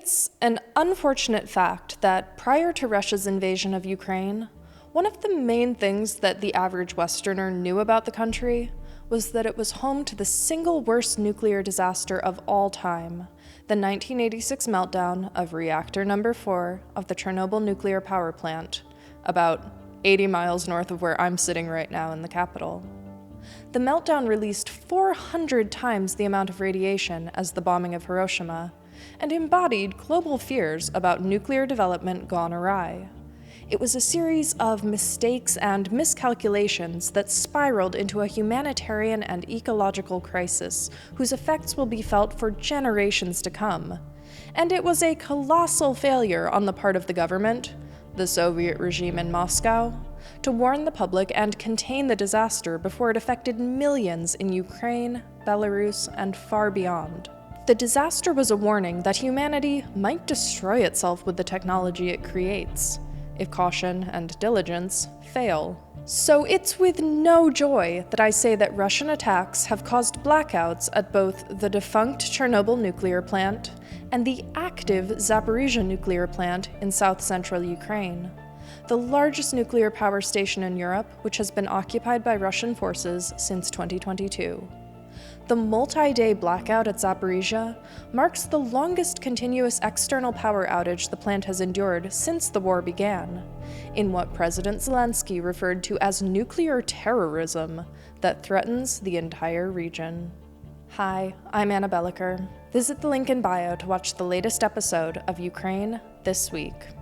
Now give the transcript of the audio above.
It's an unfortunate fact that prior to Russia's invasion of Ukraine, one of the main things that the average Westerner knew about the country was that it was home to the single worst nuclear disaster of all time, the 1986 meltdown of reactor number 4 of the Chernobyl nuclear power plant, about 80 miles north of where I'm sitting right now in the capital. The meltdown released 400 times the amount of radiation as the bombing of Hiroshima, and embodied global fears about nuclear development gone awry. It was a series of mistakes and miscalculations that spiraled into a humanitarian and ecological crisis whose effects will be felt for generations to come. And it was a colossal failure on the part of the government, the Soviet regime in Moscow, to warn the public and contain the disaster before it affected millions in Ukraine, Belarus, and far beyond. The disaster was a warning that humanity might destroy itself with the technology it creates, if caution and diligence fail. So it's with no joy that I say that Russian attacks have caused blackouts at both the defunct Chernobyl nuclear plant and the active Zaporizhzhia nuclear plant in south-central Ukraine, the largest nuclear power station in Europe, which has been occupied by Russian forces since 2022. The multi-day blackout at Zaporizhzhia marks the longest continuous external power outage the plant has endured since the war began, in what President Zelensky referred to as nuclear terrorism that threatens the entire region. Hi, I'm Belokur. Visit the link in bio to watch the latest episode of Ukraine This Week.